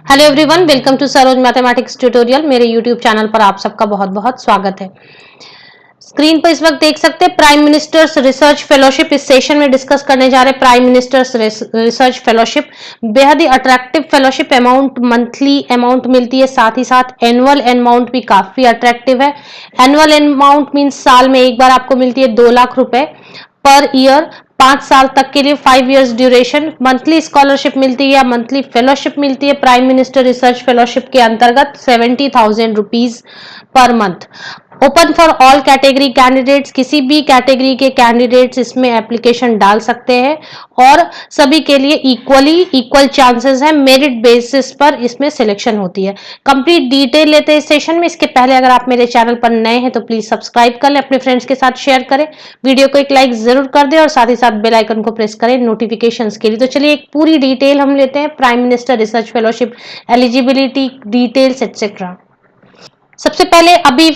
Hello everyone, welcome to Saroj mathematics tutorial. मेरे YouTube channel पर आप सबका बहुत बहुत स्वागत है। स्क्रीन पर इस वक्त देख सकते हैं प्राइम मिनिस्टर्स रिसर्च फेलोशिप। इस सेशन में डिस्कस करने जा रहे हैं प्राइम मिनिस्टर्स रिसर्च फेलोशिप। बेहद ही attractive fellowship amount, monthly amount मिलती है, साथ ही साथ एनुअल अमाउंट भी काफी अट्रैक्टिव है। एनुअल अमाउंट मीन्स साल में एक बार आपको मिलती है 2 लाख रुपए पर ईयर, 5 साल तक के लिए, 5 इयर्स ड्यूरेशन। मंथली स्कॉलरशिप मिलती है या मंथली फेलोशिप मिलती है प्राइम मिनिस्टर रिसर्च फेलोशिप के अंतर्गत 70,000 rupees per month. Open for all category candidates, किसी भी कैटेगरी के कैंडिडेट्स इसमें एप्लीकेशन डाल सकते हैं और सभी के लिए इक्वल चांसेस है। मेरिट बेसिस पर इसमें सिलेक्शन होती है। कंप्लीट डिटेल लेते हैं इस सेशन में। इसके पहले अगर आप मेरे चैनल पर नए हैं तो प्लीज सब्सक्राइब कर लें, अपने फ्रेंड्स के साथ शेयर करें, वीडियो को एक लाइक जरूर कर दें और साथ ही साथ बेल आइकन को प्रेस करें नोटिफिकेशंस के लिए। तो चलिए एक पूरी डिटेल हम लेते हैं prime minister research fellowship, eligibility details etcetera. सबसे पहले अभी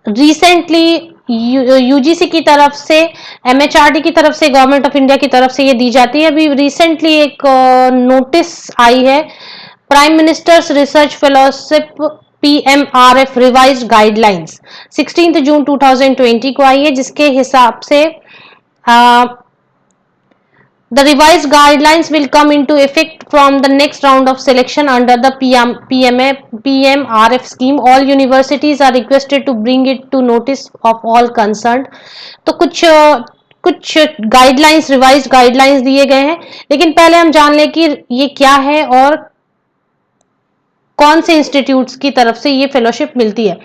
रिसेंटली यूजीसी की तरफ से, एमएचआरडी की तरफ से, गवर्नमेंट ऑफ इंडिया की तरफ से ये दी जाती है। अभी रिसेंटली एक नोटिस आई है, prime minister's research fellowship PMRF revised guidelines 16 जून 2020 को आई है, जिसके हिसाब से the revised guidelines will come into effect from the next round of selection under the PMRF scheme. All universities are requested to bring it to notice of all concerned. तो कुछ guidelines, revised guidelines दिए गए हैं, लेकिन पहले हम जान लें कि ये क्या है और कौन से इंस्टीट्यूट्स की तरफ से ये फेलोशिप मिलती है।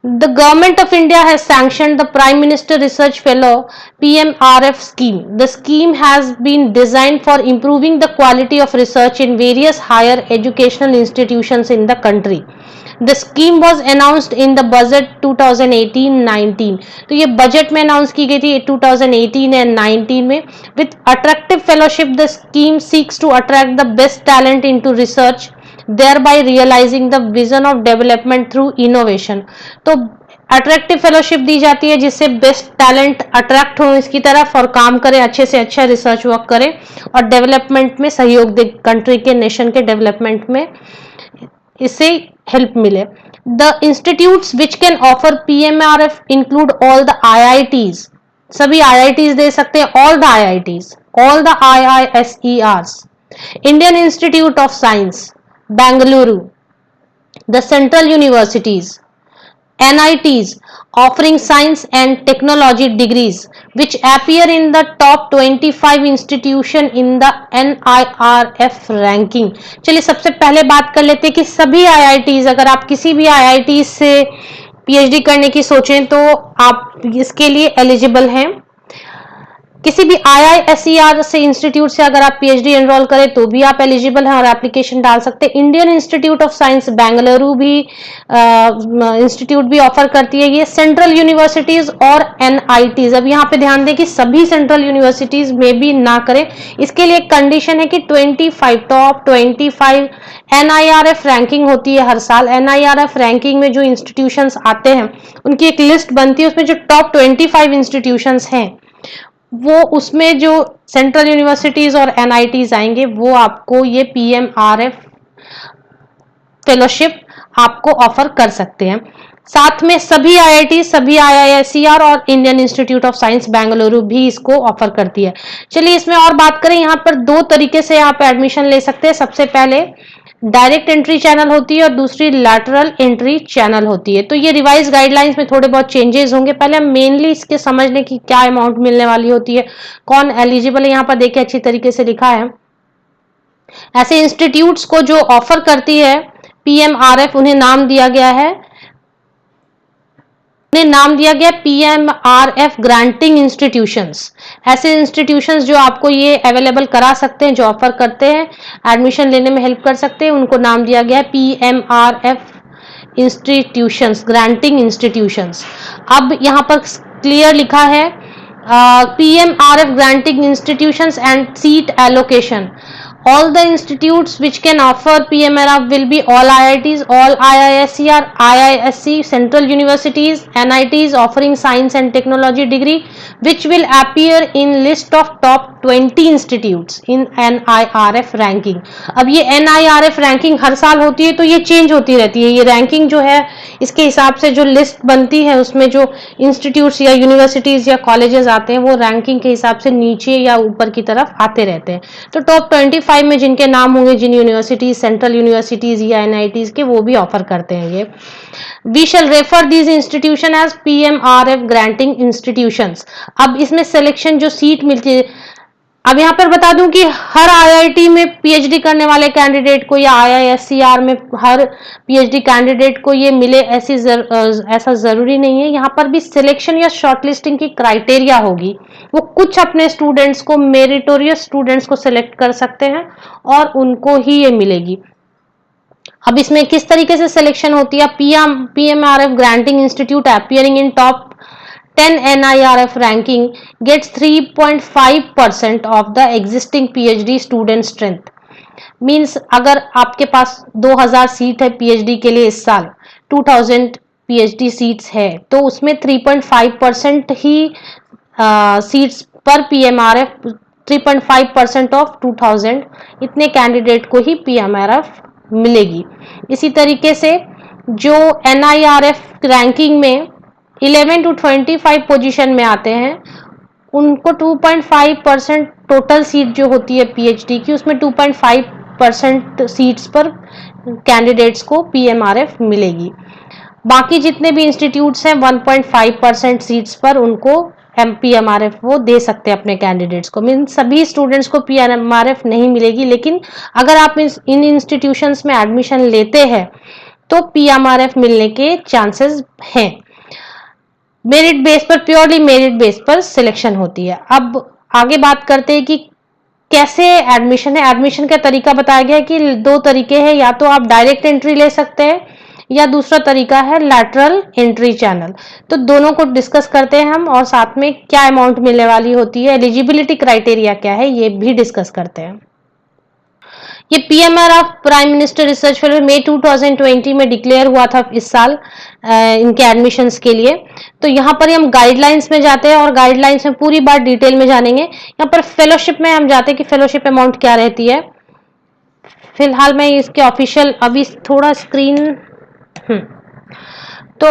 The Government of India has sanctioned the Prime Minister Research Fellow PMRF scheme. The scheme has been designed for improving the quality of research in various higher educational institutions in the country. The scheme was announced in the budget 2018-19. तो ये budget में announce की गई थी 2018 and 19 में। With attractive fellowship, the scheme seeks to attract the best talent into research, thereby realizing the vision of development through innovation. तो attractive fellowship दी जाती है जिससे बेस्ट टैलेंट अट्रैक्ट हो इसकी तरफ और काम करें, अच्छे से अच्छा रिसर्च वर्क करें और डेवलपमेंट में सहयोग दे, कंट्री के, नेशन के डेवलपमेंट में इससे हेल्प मिले। The institutes which can offer PMRF include all the IITs, सभी आईआईटीज दे सकते हैं, all the IITs, all the IISERs, Indian institute of science Bangalore, the central universities, NITs offering science and technology degrees which appear in the top 25 institution in the NIRF ranking. चलिए सबसे पहले बात कर लेते हैं कि सभी IITs, अगर आप किसी भी IIT से PhD करने की सोचें तो आप इसके लिए एलिजिबल हैं। किसी भी आईआईएसईआर से इंस्टीट्यूट से अगर आप पीएचडी एनरोल करें तो भी आप एलिजिबल हैं और एप्लीकेशन डाल सकते हैं। Indian institute of science Bengaluru भी इंस्टीट्यूट भी ऑफर करती है। ये सेंट्रल यूनिवर्सिटीज और एनआईटीज, अब यहाँ पे ध्यान दें कि सभी सेंट्रल यूनिवर्सिटीज में भी ना करें, इसके लिए एक कंडीशन है कि टॉप 25 एनआईआरएफ रैंकिंग होती है हर साल। एनआईआरएफ रैंकिंग में जो इंस्टीट्यूशंस आते हैं उनकी एक लिस्ट बनती है, उसमें जो टॉप 25 इंस्टीट्यूशंस हैं वो, उसमें जो सेंट्रल यूनिवर्सिटीज और एनआईटीज आएंगे वो आपको ये पीएमआरएफ फेलोशिप आपको ऑफर कर सकते हैं। साथ में सभी आईआईटी, सभी आईआईएसईआर और Indian institute of science Bengaluru भी इसको ऑफर करती है। चलिए इसमें और बात करें, यहाँ पर 2 तरीके से आप एडमिशन ले सकते हैं। सबसे पहले डायरेक्ट एंट्री चैनल होती है और दूसरी लैटरल एंट्री चैनल होती है। तो ये रिवाइज गाइडलाइंस में थोड़े बहुत चेंजेस होंगे। पहले हम मेनली इसके समझ लें कि क्या अमाउंट मिलने वाली होती है, कौन एलिजिबल है। यहाँ पर देखिए अच्छी तरीके से लिखा है, ऐसे इंस्टीट्यूट्स को जो ऑफर करती है पीएमआरएफ, उन्हें नाम दिया गया पीएमआरएफ ग्रांटिंग इंस्टीट्यूशंस। ऐसे इंस्टीट्यूशंस जो आपको ये अवेलेबल करा सकते हैं, जो ऑफर करते हैं, एडमिशन लेने में हेल्प कर सकते हैं, उनको नाम दिया गया है पीएमआरएफ इंस्टीट्यूशंस, ग्रांटिंग इंस्टीट्यूशंस। अब यहाँ पर क्लियर लिखा है PMRF granting institutions and seat allocation. All the institutes which can offer PMRF will be all IITs, all IISc, IISc, central universities, NITs offering science and technology degree, which will appear in list of top 20 institutes in NIRF ranking. अब ये NIRF ranking हर साल होती है, तो ये change होती रहती है। ये रैंकिंग जो है इसके हिसाब से जो लिस्ट बनती है उसमें जो इंस्टीट्यूट्स या यूनिवर्सिटीज या कॉलेजेस आते हैं वो रैंकिंग के हिसाब से नीचे या ऊपर की तरफ आते रहते हैं। तो टॉप 25 में जिनके नाम होंगे, जिन यूनिवर्सिटीज, सेंट्रल यूनिवर्सिटीज या NITs के, वो भी ऑफर करते हैं ये। We shall refer these institution as PMRF granting institutions। अब इसमें सिलेक्शन जो सीट मिलती है, अब यहाँ पर बता दूं कि हर IIT में PhD करने वाले कैंडिडेट को या IISER में हर PhD कैंडिडेट को ये मिले ऐसा जरूरी नहीं है। यहाँ पर भी सिलेक्शन या शॉर्टलिस्टिंग की क्राइटेरिया होगी। वो कुछ अपने स्टूडेंट्स को, मेरिटोरियस स्टूडेंट्स को सिलेक्ट कर सकते हैं और उनको ही ये मिलेगी। अब इसमें किस तरीके से सिलेक्शन होती है? PMRF granting institute appearing in top 10 NIRF ranking gets 3.5% of the existing PhD student strength. Means अगर आपके पास 2000 सीट है PhD के लिए इस साल, 2000 PhD सीट्स है, तो उसमें 3.5% ही सीट्स पर PMRF, 3.5% ऑफ 2000 इतने कैंडिडेट को ही PMRF मिलेगी। इसी तरीके से जो NIRF रैंकिंग में 11 to 25 पोजीशन में आते हैं उनको 2.5% टोटल सीट जो होती है PhD की, उसमें 2.5% सीट्स पर कैंडिडेट्स को PMRF मिलेगी। बाकी जितने भी इंस्टीट्यूट्स हैं 1.5% सीट्स पर उनको PMRF वो दे सकते हैं अपने कैंडिडेट्स को। मीन सभी स्टूडेंट्स को PMRF नहीं मिलेगी, लेकिन अगर आप इन इंस्टीट्यूशंस में एडमिशन लेते हैं तो PMRF मिलने के चांसेस हैं। मेरिट बेस पर, प्योरली मेरिट बेस पर सिलेक्शन होती है। अब आगे बात करते हैं कि कैसे एडमिशन है। एडमिशन का तरीका बताया गया कि 2 तरीके हैं, या तो आप डायरेक्ट एंट्री ले सकते हैं या दूसरा तरीका है लैटरल एंट्री चैनल। तो दोनों को डिस्कस करते हैं हम, और साथ में क्या अमाउंट मिलने वाली होती है, एलिजिबिलिटी क्राइटेरिया क्या है, ये भी डिस्कस करते हैं। ये PMRF prime minister research fellow मई 2020 में डिक्लेयर हुआ था इस साल इनके एडमिशंस के लिए। तो यहाँ पर हम गाइडलाइंस में जाते हैं और गाइडलाइंस में पूरी बात डिटेल में जानेंगे। यहाँ पर फेलोशिप में हम जाते हैं कि फेलोशिप अमाउंट क्या रहती है। फिलहाल मैं इसके ऑफिशियल, अभी थोड़ा स्क्रीन तो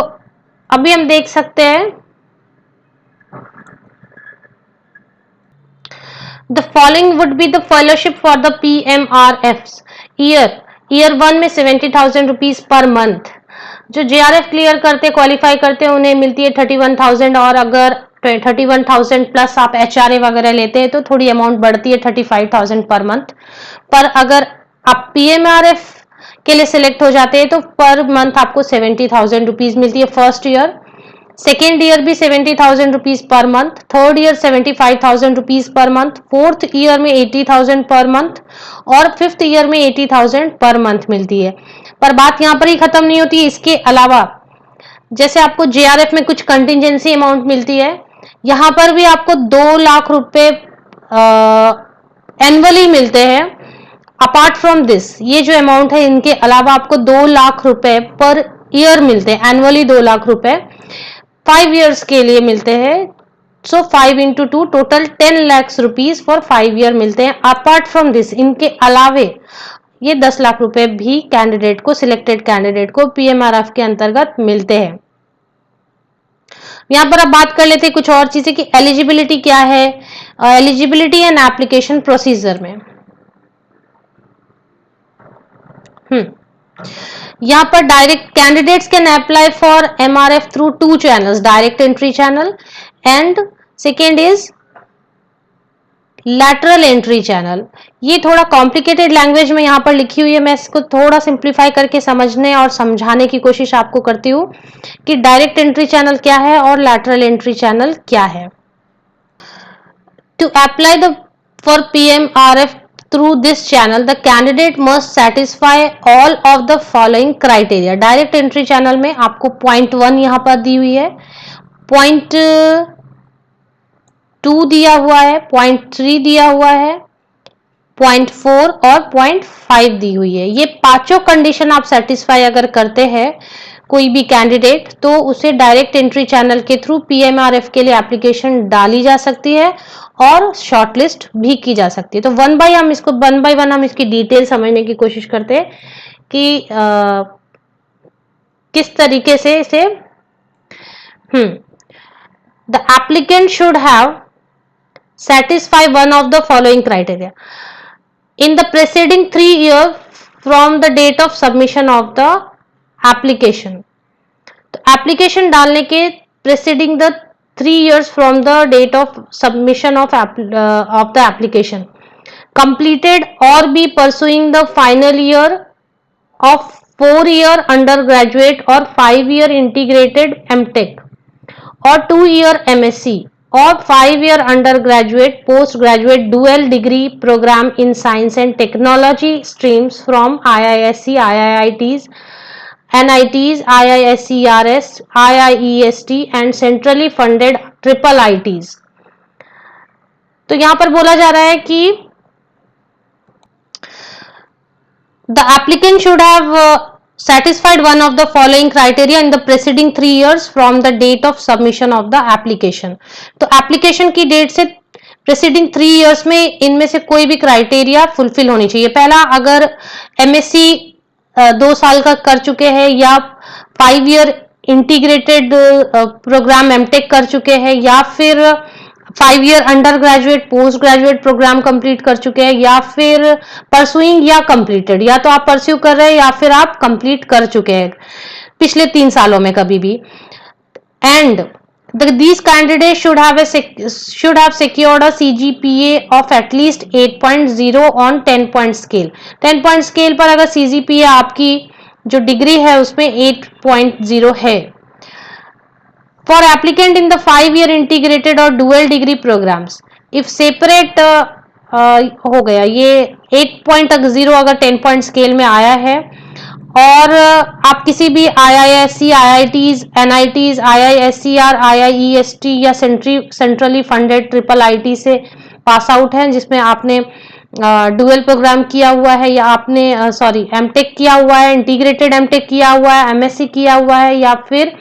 अभी हम देख सकते हैं the following would be the fellowship for the PMRFs। Year 1 में 70,000 रुपीज पर मंथ। जो JRF क्लियर करते, क्वालिफाई करते हैं, उन्हें मिलती है 31,000, और अगर 31,000 प्लस आप HRA वगैरह लेते हैं तो थोड़ी अमाउंट बढ़ती है 35,000 पर मंथ। पर अगर आप PMRF के लिए सिलेक्ट हो जाते हैं तो पर मंथ आपको 70,000 रुपीज मिलती है फर्स्ट ईयर। सेकेंड ईयर भी 70,000 rupees per month, third year 75,000 rupees per month, fourth year में 80,000 पर मंथ, और फिफ्थ ईयर में 80,000 पर मंथ मिलती है। पर बात यहाँ पर ही खत्म नहीं होती है। इसके अलावा जैसे आपको JRF में कुछ कंटिजेंसी अमाउंट मिलती है, यहाँ पर भी आपको 2 लाख रुपए एनुअली मिलते हैं। अपार्ट फ्रॉम दिस, ये जो अमाउंट है इनके अलावा आपको 2 लाख रुपए पर ईयर मिलते हैं, एनुअली 2 लाख रुपए 5 ईयर्स के लिए मिलते हैं। सो 5 into 2 total 10 lakhs rupees for 5 year मिलते हैं। अपार्ट फ्रॉम दिस, इनके अलावे ये 10 लाख रुपए भी कैंडिडेट को, सिलेक्टेड कैंडिडेट को PMRF के अंतर्गत मिलते हैं। यहाँ पर अब बात कर लेते हैं कुछ और चीजें कि एलिजिबिलिटी क्या है। एलिजिबिलिटी एंड एप्लीकेशन प्रोसीजर में यहाँ पर direct candidates can apply for MRF through 2 channels, direct entry channel and second is lateral entry channel. ये थोड़ा कॉम्प्लिकेटेड लैंग्वेज में यहाँ पर लिखी हुई है, मैं इसको थोड़ा सिंप्लीफाई करके समझने और समझाने की कोशिश आपको करती हूँ कि डायरेक्ट एंट्री चैनल क्या है और लैटरल एंट्री चैनल क्या है। To apply the for PMRF through this channel the candidate must satisfy all of the following criteria। Direct entry channel में आपको पॉइंट 1 यहाँ पर दी हुई है, पॉइंट 2 दिया हुआ है, पॉइंट 3 दिया हुआ है, पॉइंट 4 और पॉइंट 5 दी हुई है। ये पांचों कंडीशन आप सेटिस्फाई अगर करते हैं कोई भी कैंडिडेट, तो उसे डायरेक्ट एंट्री चैनल के थ्रू PMRF के लिए एप्लीकेशन डाली जा सकती है और शॉर्टलिस्ट भी की जा सकती है। तो वन बाय वन हम इसकी डिटेल समझने की कोशिश करते हैं कि किस तरीके से इसे the applicant should have satisfy one of the following criteria in the preceding 3 years from the date of submission of the application। तो एप्लीकेशन डालने के preceding the 3 years from the date of submission of the application, completed or be pursuing the final year of 4-year undergraduate or 5-year integrated MTech or 2-year MSc or 5-year undergraduate postgraduate dual degree program in science and technology streams from IISc, IITs, NITs, IISERS, IIEST and centrally funded triple ITs। तो यहां पर बोला जा रहा है कि the applicant should have satisfied one of the following criteria in the preceding 3 years from the date of submission of the application। तो application की डेट से preceding 3 years में इनमें से कोई भी क्राइटेरिया फुलफिल होनी चाहिए। पहला, अगर MSc 2 साल का कर चुके हैं या 5 ईयर इंटीग्रेटेड प्रोग्राम MTech कर चुके हैं या फिर 5 year under graduate post graduate programme complete कर चुके हैं या फिर परसुइंग या कंप्लीटेड, या तो आप परस्यू कर रहे हैं या फिर आप कंप्लीट कर चुके हैं पिछले 3 सालों में कभी भी। And these candidates should have secured a CGPA of at least 8.0 on 10 point scale। 10 point scale पर अगर CGPA आपकी जो डिग्री है उसमें 8.0 है। For applicant in the 5-year integrated or dual degree programs, if separate हो गया ये 8.0 अगर 10 point स्केल में आया है और आप किसी भी IISc, IITs, NITs, IISER, IIEST या सेंट्रली फंडेड ट्रिपल IT से पास आउट हैं जिसमें आपने डुअल प्रोग्राम किया हुआ है या आपने MTech किया हुआ है, इंटीग्रेटेड MTech किया हुआ है, MSc किया हुआ है या फिर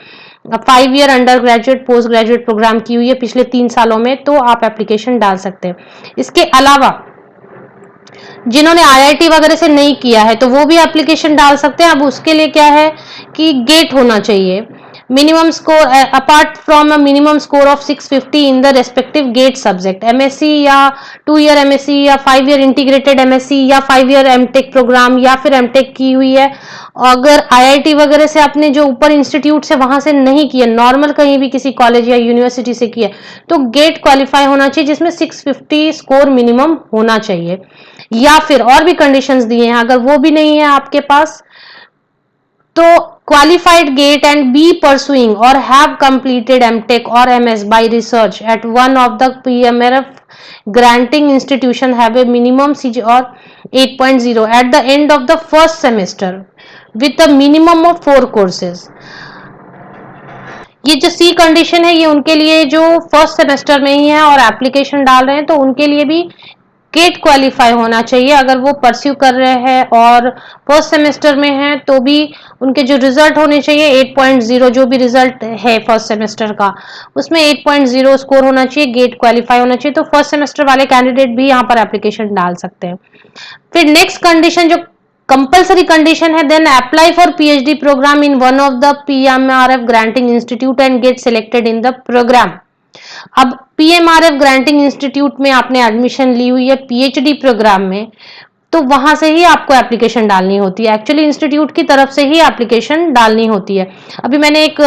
5 year under graduate post graduate programme की हुई है पिछले 3 सालों में, तो आप एप्लीकेशन डाल सकते हैं। इसके अलावा जिन्होंने IIT वगैरह से नहीं किया है तो वो भी एप्लीकेशन डाल सकते हैं। अब उसके लिए क्या है कि गेट होना चाहिए, minimum score apart from a minimum score of 650 in the respective GATE subject. MSc या 2 ईयर MSc या 5 ईयर इंटीग्रेटेड MSc या 5 ईयर MTech प्रोग्राम या फिर MTech की हुई है, अगर IIT वगैरह से आपने जो ऊपर इंस्टीट्यूट से वहां से नहीं किया, नॉर्मल कहीं भी किसी कॉलेज या यूनिवर्सिटी से किया, तो गेट क्वालिफाई होना चाहिए जिसमें 650 स्कोर मिनिमम होना चाहिए। या फिर और भी कंडीशंस दिए हैं, अगर वो भी नहीं है आपके पास तो qualified GATE and be pursuing or have completed MTech or MS by research at one of the PMRF granting institution have a minimum CG or 8.0 at the end of the first semester with a minimum of 4 courses। ये जो सी condition है ये उनके लिए जो first semester में ही है और एप्लीकेशन डाल रहे हैं तो उनके लिए भी गेट क्वालिफाई होना चाहिए। अगर वो परस्यू कर रहे हैं और फर्स्ट सेमेस्टर में हैं तो भी उनके जो रिजल्ट होने चाहिए 8.0, जो भी रिजल्ट है फर्स्ट सेमेस्टर का उसमें 8.0 स्कोर होना चाहिए, गेट क्वालिफाई होना चाहिए। तो फर्स्ट सेमेस्टर वाले कैंडिडेट भी यहाँ पर एप्लीकेशन डाल सकते हैं। फिर नेक्स्ट कंडीशन जो कंपल्सरी कंडीशन है, then apply for PhD programme in one of the PMRF granting institute and get selected in the programme. अब PMRF ग्रांटिंग इंस्टीट्यूट में आपने एडमिशन ली हुई है PhD प्रोग्राम में, तो वहां से ही आपको एप्लीकेशन डालनी होती है। एक्चुअली इंस्टीट्यूट की तरफ से ही एप्लीकेशन डालनी होती है। अभी मैंने एक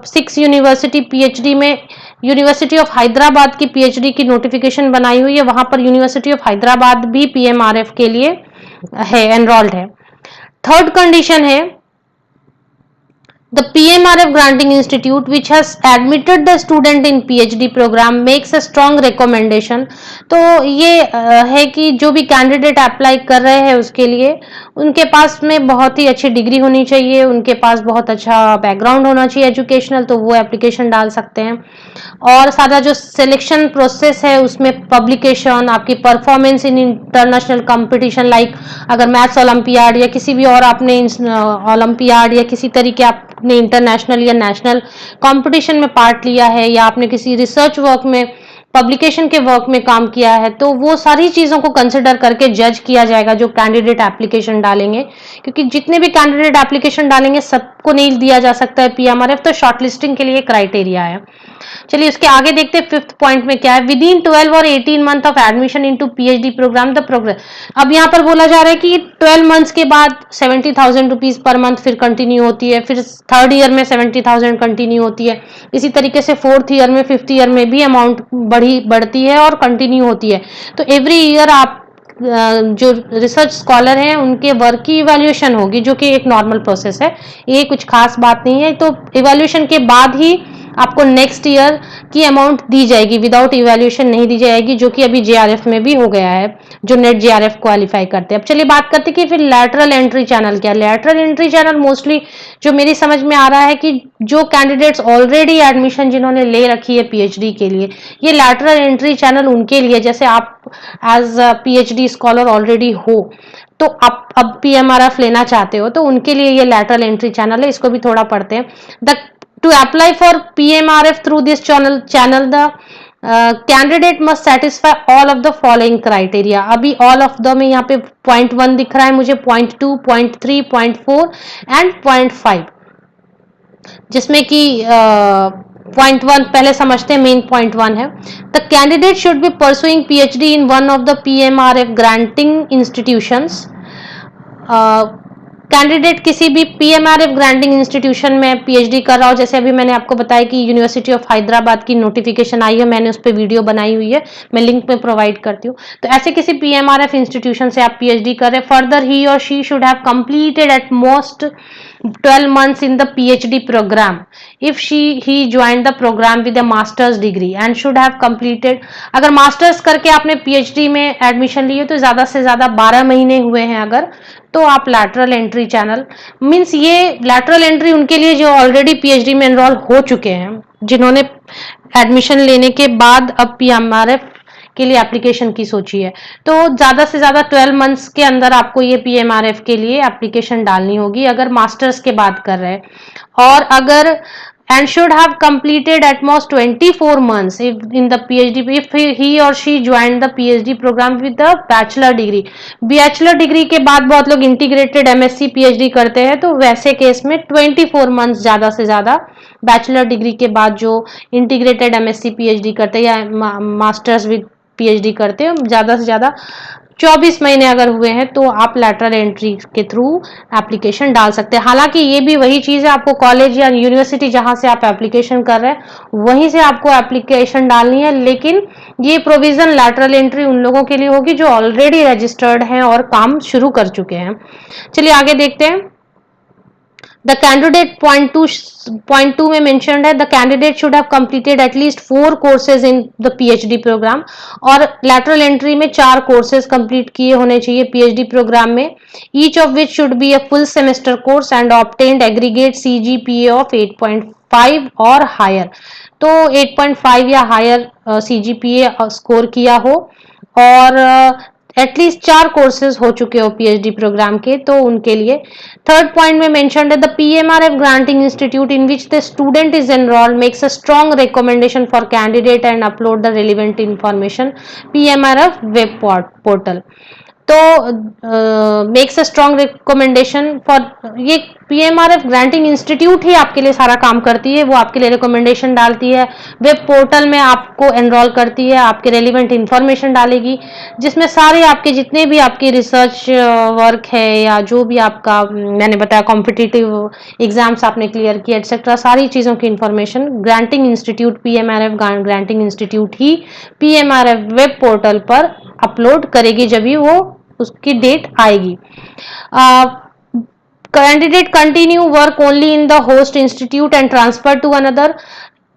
6 यूनिवर्सिटी PhD में यूनिवर्सिटी ऑफ हैदराबाद की PhD की नोटिफिकेशन बनाई हुई है, वहां पर यूनिवर्सिटी ऑफ हैदराबाद भी PMRF के लिए है, एनरोल्ड है। थर्ड कंडीशन है the PMRF granting institute which has admitted the student in PhD program makes a strong recommendation। तो ये है कि जो भी कैंडिडेट अप्लाई कर रहे हैं उसके लिए उनके पास में बहुत ही अच्छी डिग्री होनी चाहिए, उनके पास बहुत अच्छा बैकग्राउंड होना चाहिए एजुकेशनल, तो वो एप्लीकेशन डाल सकते हैं। और सारा जो सिलेक्शन प्रोसेस है उसमें पब्लिकेशन, आपकी performance in international competition like अगर मैथ्स ओलंपियाड या किसी भी और आपने ओलंपियाड या किसी तरीके आपने इंटरनेशनल या नेशनल कंपटीशन में पार्ट लिया है या आपने किसी रिसर्च वर्क में पब्लिकेशन के वर्क में काम किया है, तो वो सारी चीजों को कंसिडर करके जज किया जाएगा जो कैंडिडेट एप्लीकेशन डालेंगे, क्योंकि जितने भी कैंडिडेट एप्लीकेशन डालेंगे सबको नहीं दिया जा सकता है पीएमआरएफ, तो शॉर्टलिस्टिंग के लिए क्राइटेरिया है। चलिए उसके आगे देखते हैं फिफ्थ पॉइंट में क्या है, विद इन 12 और 18 month of admission into PhD programme the progress. अब यहाँ पर बोला जा रहा है कि 12 मंथ्स के बाद 70,000 रुपीज पर मंथ फिर कंटिन्यू होती है, फिर थर्ड ईयर में 70,000 कंटिन्यू होती है, इसी तरीके से फोर्थ ईयर में, फिफ्थ ईयर में भी अमाउंट बढ़ती है और कंटिन्यू होती है। तो एवरी ईयर आप जो रिसर्च स्कॉलर हैं उनके वर्क की इवैल्यूएशन होगी, जो कि एक नॉर्मल प्रोसेस है, ये कुछ खास बात नहीं है। तो इवैल्यूएशन के बाद ही आपको नेक्स्ट ईयर की अमाउंट दी जाएगी, विदाउट इवैल्यूएशन नहीं दी जाएगी, जो कि अभी जेआरएफ में भी हो गया है, जो नेट जेआरएफ क्वालिफाई करते हैं। अब चलिए बात करते हैं कि फिर लैटरल एंट्री चैनल क्या है। लैटरल एंट्री चैनल मोस्टली जो मेरी समझ में आ रहा है कि जो कैंडिडेट्स ऑलरेडी एडमिशन जिन्होंने ले रखी है पीएचडी के लिए, ये लैटरल एंट्री चैनल उनके लिए, जैसे आप एज पीएचडी स्कॉलर ऑलरेडी हो तो आप अब पीएमआरएफ लेना चाहते हो, तो उनके लिए ये लैटरल एंट्री चैनल है, इसको भी थोड़ा पढ़ते हैं। The To apply for PMRF through this channel, the candidate must satisfy all of the following criteria। अभी all of the में यहाँ पे पॉइंट 1 दिख रहा है मुझे, point 2, point 3, point 4 and point 5, जिसमें कि पॉइंट 1 पहले समझते हैं, मेन पॉइंट 1 है, the candidate should be pursuing PhD in one of the PMRF granting institutions. Candidate किसी भी पीएमआरएफ ग्रांटिंग इंस्टीट्यूशन में पीएचडी कर रहा हो, जैसे अभी मैंने आपको बताया कि यूनिवर्सिटी ऑफ हैदराबाद की नोटिफिकेशन आई है, मैंने उस पर वीडियो बनाई हुई है, मैं लिंक में प्रोवाइड करती हूँ। तो ऐसे किसी पीएमआरएफ इंस्टीट्यूशन से आप पीएचडी कर रहे हैं, फर्दर ही और she should have completed at most 12 months in the PhD program if he joined the program with a master's degree and should have completed। अगर मास्टर्स करके आपने पीएचडी में एडमिशन ली है तो ज्यादा से ज्यादा 12 महीने हुए हैं अगर, तो आप लैटरल एंट्री चैनल मीन्स, ये लैटरल एंट्री उनके लिए जो ऑलरेडी पीएचडी में एनरोल हो चुके हैं, जिन्होंने एडमिशन लेने के बाद अब पीएमआरएफ के लिए एप्लीकेशन की सोची है। तो ज्यादा से ज्यादा 12 मंथ्स के अंदर आपको ये पीएमआरएफ के लिए एप्लीकेशन डालनी होगी अगर मास्टर्स के बाद कर रहे हैं, और अगर and should have completed at most 24 months in the PhD if he or she joined the PhD program with the bachelor degree। Bachelor degree के बाद बहुत लोग इंटीग्रेटेड एमएससी पीएचडी करते हैं, तो वैसे केस में 24 मंथ्स ज्यादा से ज्यादा, बैचलर डिग्री के बाद जो इंटीग्रेटेड एमएससी पीएचडी करते हैं या मास्टर्स विद पीएचडी करते हैं, ज्यादा से ज्यादा 24 महीने अगर हुए हैं तो आप लैटरल एंट्री के थ्रू एप्लीकेशन डाल सकते हैं। हालांकि ये भी वही चीज है, आपको कॉलेज या यूनिवर्सिटी जहां से आप एप्लीकेशन कर रहे हैं वहीं से आपको एप्लीकेशन डालनी है, लेकिन ये प्रोविजन लैटरल एंट्री उन लोगों के लिए होगी जो ऑलरेडी रजिस्टर्ड हैं और काम शुरू कर चुके हैं। चलिए आगे देखते हैं। The candidate point 2 में mentioned है, the candidate should have completed at least 4 courses in the PhD program, और lateral entry में 4 courses complete किए होने चाहिए PhD program में, each of which should be a full semester course and obtained aggregate CGPA of 8.5 और higher। तो 8.5 या higher CGPA score किया हो और एटलीस्ट 4 कोर्सेज हो चुके हो पीएचडी प्रोग्राम के, तो उनके लिए। थर्ड पॉइंट में मेंशन्ड है, the PMRF granting institute in which the student is enrolled makes a strong recommendation for candidate and upload the relevant information PMRF web portal. तो makes a strong recommendation for, ये PMRF granting institute ही आपके लिए सारा काम करती है, वो आपके लिए रिकमेंडेशन डालती है, वेब पोर्टल में आपको एनरोल करती है, आपके रेलिवेंट इंफॉर्मेशन डालेगी, जिसमें सारे आपके जितने भी आपके रिसर्च वर्क है या जो भी आपका मैंने बताया कॉम्पिटिटिव एग्जाम्स आपने क्लियर किया एक्सेट्रा, सारी चीज़ों की information granting institute PMRF granting institute ही पीएमआरएफ वेब पोर्टल पर अपलोड करेगी जब भी वो उसकी डेट आएगी। Candidate continue work only in the host institute and transfer to another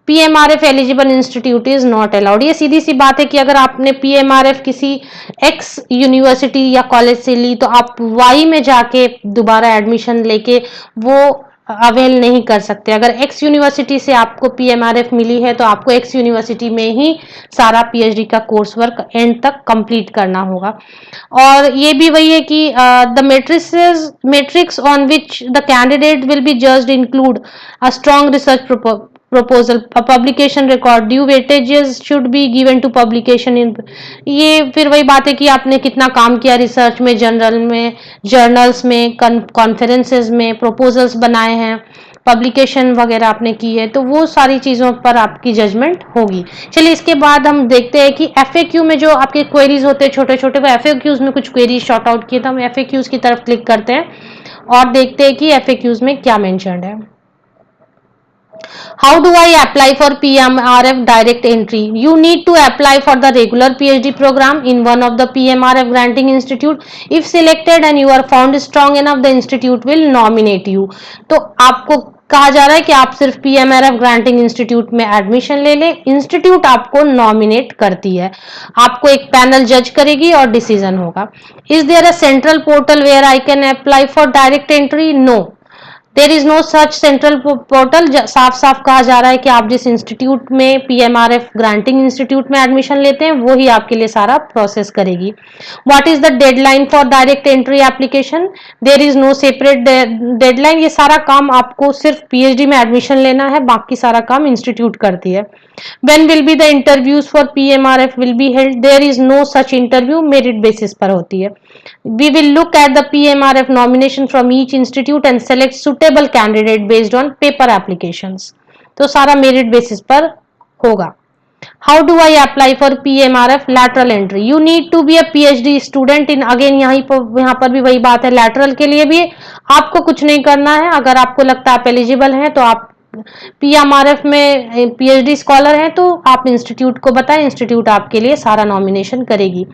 PMRF eligible institute is not allowed. ये सीधी सी बात है कि अगर आपने पीएमआरएफ किसी एक्स यूनिवर्सिटी या कॉलेज से ली तो आप वाई में जाके दोबारा एडमिशन लेके वो अवेल नहीं कर सकते। अगर एक्स यूनिवर्सिटी से आपको पीएमआरएफ मिली है तो आपको एक्स यूनिवर्सिटी में ही सारा पीएचडी का कोर्स वर्क एंड तक कंप्लीट करना होगा। और ये भी वही है कि the matrix on which the candidate will be judged include a strong research proposal, a publication record, due weightages should be given to publication in, ये फिर वही बात है कि आपने कितना काम किया रिसर्च में, जनरल में, जर्नल्स में, कॉन्फ्रेंसेस में, प्रपोजल्स बनाए हैं, पब्लिकेशन वगैरह आपने की है, तो वो सारी चीज़ों पर आपकी जजमेंट होगी। चलिए इसके बाद हम देखते हैं कि एफएक्यू में जो आपके क्वेरीज होते हैं छोटे छोटे, वो एफएक्यूज में कुछ क्वेरीज शॉर्ट आउट किए, तो हम एफएक्यूज की तरफ क्लिक करते हैं और देखते हैं कि एफएक्यूज में क्या मेंशन्ड है। How do I apply for PMRF direct entry? You need to apply for the regular PhD program in one of the PMRF granting institute. If selected and you are found strong enough, the institute will nominate you. तो आपको कहा जा रहा है कि आप सिर्फ PMRF granting institute में एडमिशन ले लें, इंस्टीट्यूट आपको नॉमिनेट करती है, आपको एक पैनल जज करेगी और डिसीजन होगा। Is there a central portal where I can apply for direct entry? No, there is no such central portal. साफ साफ कहा जा रहा है कि आप जिस इंस्टीट्यूट में पीएमआरएफ ग्रांटिंग इंस्टीट्यूट में एडमिशन लेते हैं वो ही आपके लिए सारा प्रोसेस करेगी। What is the deadline for direct entry application? There is no separate deadline. ये सारा काम आपको सिर्फ पीएचडी में एडमिशन लेना है, बाकी सारा काम इंस्टीट्यूट करती है। When will be the interviews for PMRF will be held? There is no such interview, merit basis पर होती है। We will look at the PMRF nomination from each institute and select suitable candidate based on paper applications. तो सारा merit basis पर होगा। How do I apply for PMRF lateral entry? You need to be a PhD student in, again यहाँ पर भी वही बात है, lateral के लिए भी आपको कुछ नहीं करना है। अगर आपको लगता है आप एलिजिबल हैं तो आप पीएमआरएफ में पीएचडी स्कॉलर हैं तो आप इंस्टीट्यूट को बताएं, इंस्टीट्यूट आपके लिए सारा नॉमिनेशन करेगी।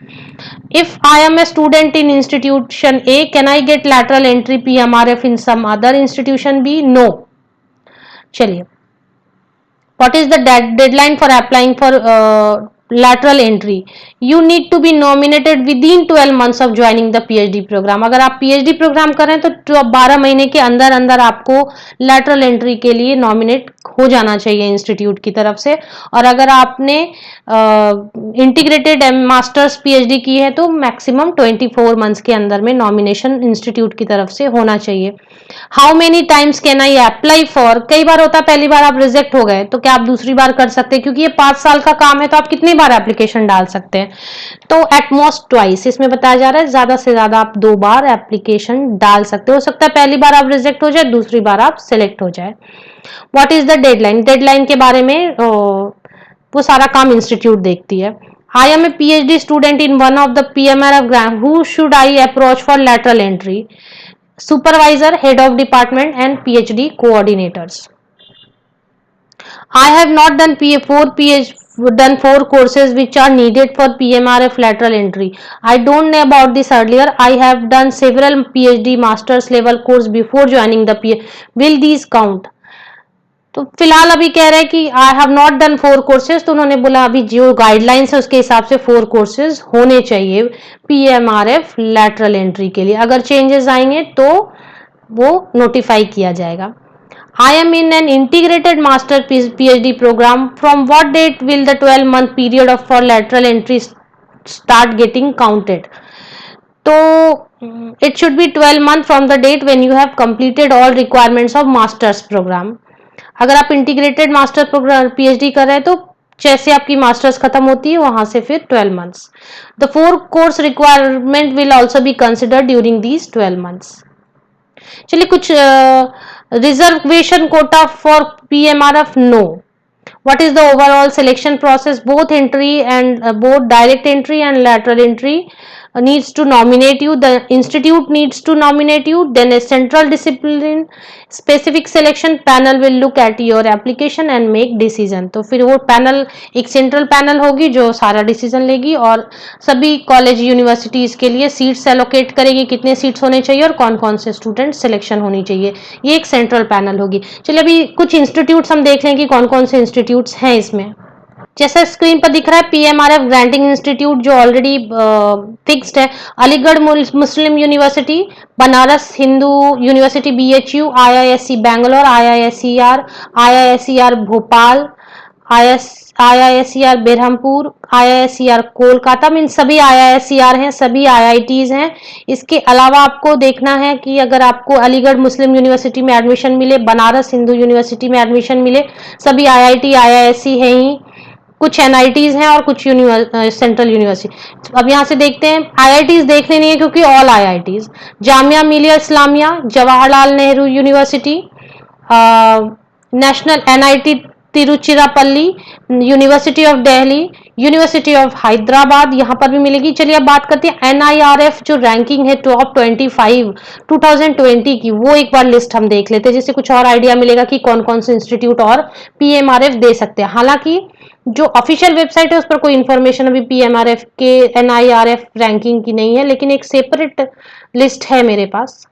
If I am a student in institution A, can I get lateral entry PMRF in some other institution B? No. चलिए, what is the deadline for applying for lateral entry? You need to be nominated within 12 months of joining the PhD program. अगर आप PhD programme कर रहे हैं तो 12 महीने के अंदर अंदर आपको lateral entry के लिए नॉमिनेट हो जाना चाहिए इंस्टीट्यूट की तरफ से। और अगर आपने इंटीग्रेटेड मास्टर्स पीएचडी की है तो मैक्सिमम 24 मंथ्स के अंदर में नॉमिनेशन इंस्टीट्यूट की तरफ से होना चाहिए। How many times can I apply for? कई बार होता है पहली बार आप रिजेक्ट हो गए तो क्या आप दूसरी बार कर सकते हैं? क्योंकि ये 5 साल का काम है तो आप कितनी बार एप्लीकेशन डाल सकते हैं? तो एट मोस्ट ट्वाइस, इसमें बताया जा रहा है ज्यादा से ज्यादा आप 2 बार एप्लीकेशन डाल सकते हो सकता है पहली बार आप रिजेक्ट हो जाए, दूसरी बार आप सिलेक्ट हो जाए। What is the deadline? Deadline के बारे में वो सारा काम इंस्टीट्यूट देखती है। I am a PhD student in one of the PMRF grant, who should I approach for lateral entry? Supervisor, head of department and PhD coordinators. I have not done four courses which are needed for PMRF lateral entry. I don't know about this earlier. I have done several PhD master's level course before joining the Will these count? तो फिलहाल अभी कह रहे हैं कि I have not done 4 courses, तो उन्होंने बोला अभी जो गाइडलाइंस है उसके हिसाब से 4 कोर्सेज होने चाहिए पीएमआरएफ लैटरल एंट्री के लिए। अगर चेंजेस आएंगे तो वो नोटिफाई किया जाएगा। I am in an integrated master PhD programme, from what date will the 12 month period of for lateral entry start getting counted? तो it should be 12 month from the date when you have completed all requirements of masters programme. अगर आप integrated master programme PhD कर रहे हैं तो जैसे आपकी masters खत्म होती है वहां से फिर 12 months. The 4 course requirement will also be considered during these 12 months. चलिए, कुछ reservation quota for PMRF? No. What is the overall selection process? Both entry and both direct entry and lateral entry needs to nominate you. The institute needs to nominate you. Then a central discipline specific selection panel will look at your application and make decision. तो फिर वो panel एक central panel होगी जो सारा decision लेगी और सभी कॉलेज यूनिवर्सिटीज के लिए सीट्स एलोकेट करेगी, कितने सीट्स होने चाहिए और कौन कौन से स्टूडेंट सिलेक्शन होनी चाहिए। ये एक सेंट्रल पैनल होगी। चलिए अभी कुछ इंस्टीट्यूट्स हम देख लें कि कौन कौन से इंस्टीट्यूट्स हैं इसमें। जैसा स्क्रीन पर दिख रहा है पीएमआरएफ ग्रांटिंग इंस्टीट्यूट जो ऑलरेडी फिक्स्ड है, Aligarh Muslim university, Banaras Hindu university BHU, IISc Bangalore, IISER Bhopal, IISER Berhampur, IISER Kolkata में सभी IISER हैं, सभी IITs हैं। इसके अलावा आपको देखना है कि अगर आपको अलीगढ़ मुस्लिम यूनिवर्सिटी में एडमिशन मिले, बनारस हिंदू यूनिवर्सिटी में एडमिशन मिले, सभी IIT IISc है ही, कुछ NITs हैं और कुछ सेंट्रल यूनिवर्सिटी। अब यहाँ से देखते हैं, IITs देखने नहीं है क्योंकि all IITs, Jamia Millia Islamia, Jawaharlal Nehru university, national NIT Tiruchirappalli, university of Delhi, university of Hyderabad, यहाँ पर भी मिलेगी। चलिए अब बात करते हैं NIRF जो रैंकिंग है टॉप 25 2020 की, वो एक बार लिस्ट हम देख लेते हैं, जिससे कुछ और आइडिया मिलेगा कि कौन कौन से इंस्टीट्यूट और PMRF दे सकते हैं। हालांकि जो ऑफिशियल वेबसाइट है उस पर कोई इंफॉर्मेशन अभी PMRF के NIRF रैंकिंग की नहीं है, लेकिन एक सेपरेट लिस्ट है मेरे पास।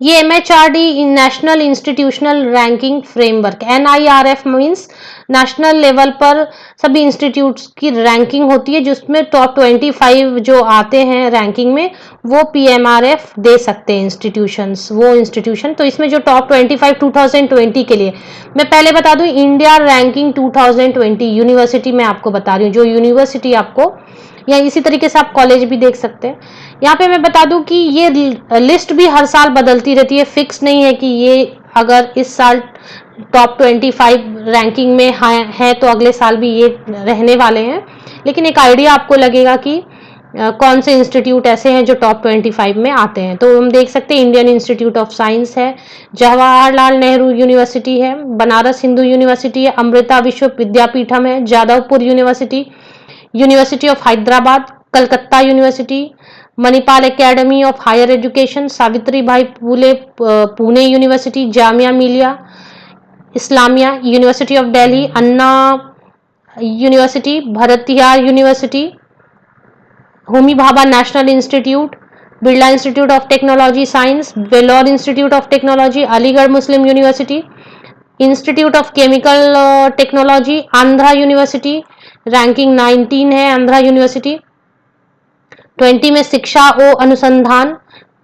ये MHRD national institutional ranking framework, NIRF means national level पर सभी इंस्टीट्यूट्स की रैंकिंग होती है, जिसमें टॉप 25 जो आते हैं रैंकिंग में वो PMRF दे सकते हैं इंस्टीट्यूशंस, वो इंस्टीट्यूशन। तो इसमें जो टॉप 25 2020 के लिए मैं पहले बता दूं, इंडिया रैंकिंग 2020 यूनिवर्सिटी में आपको बता रही हूँ, जो यूनिवर्सिटी आपको, या इसी तरीके से आप कॉलेज भी देख सकते हैं। यहाँ पे मैं बता दूं कि ये लिस्ट भी हर साल बदलती रहती है, फिक्स नहीं है कि ये अगर इस साल टॉप 25 रैंकिंग में है तो अगले साल भी ये रहने वाले हैं, लेकिन एक आइडिया आपको लगेगा कि कौन से इंस्टीट्यूट ऐसे हैं जो टॉप 25 में आते हैं। तो हम देख सकते हैं इंडियन इंस्टीट्यूट ऑफ साइंस है, जवाहरलाल नेहरू यूनिवर्सिटी है, बनारस हिंदू यूनिवर्सिटी है, अमृता विश्व विद्यापीठम है, Jadavpur university, university of Hyderabad, Calcutta university, Manipal academy of higher education, Savitri Bai Phule Pune university, Jamia Millia Islamia, university of Delhi, Anna university, Bharathiar university, Homi Bhabha national institute, Birla institute of technology science, Vellore institute of technology, Aligarh Muslim university, institute of chemical technology, Andhra university, ranking 19 है Andhra university. 20 में Siksha O Anusandhan,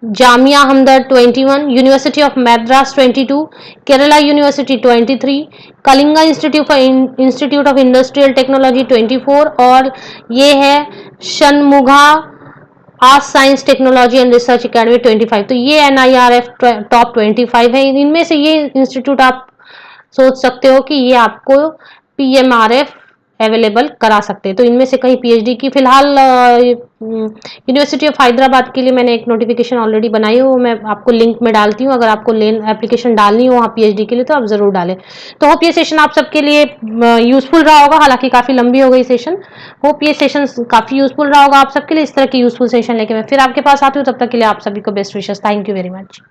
Jamia Hamdard 21, university of Madras 22, Kerala university 23, Kalinga institute of industrial technology 24, और ये है Shanmuga art science technology and research academy 25। तो ये NIRF top 25 है। इनमें से ये इंस्टीट्यूट आप सोच सकते हो कि ये आपको PMRF अवेलेबल करा सकते हैं। तो इनमें से कहीं PhD की, फिलहाल यूनिवर्सिटी ऑफ हैदराबाद के लिए मैंने एक नोटिफिकेशन ऑलरेडी बनाई है, वो मैं आपको लिंक में डालती हूँ। अगर आपको एप्लीकेशन डालनी हो वहाँ PhD के लिए तो आप जरूर डालें। तो होप ये सेशन आप सबके लिए यूजफुल रहा होगा, हालांकि काफी लंबी हो गई सेशन। होप ये सेशन काफी यूजफुल रहा होगा आप सबके लिए। इस तरह की यूजफुल सेशन लेके मैं फिर आपके पास आती हूँ, तब तक के लिए आप सभी को best wishes. Thank you very much.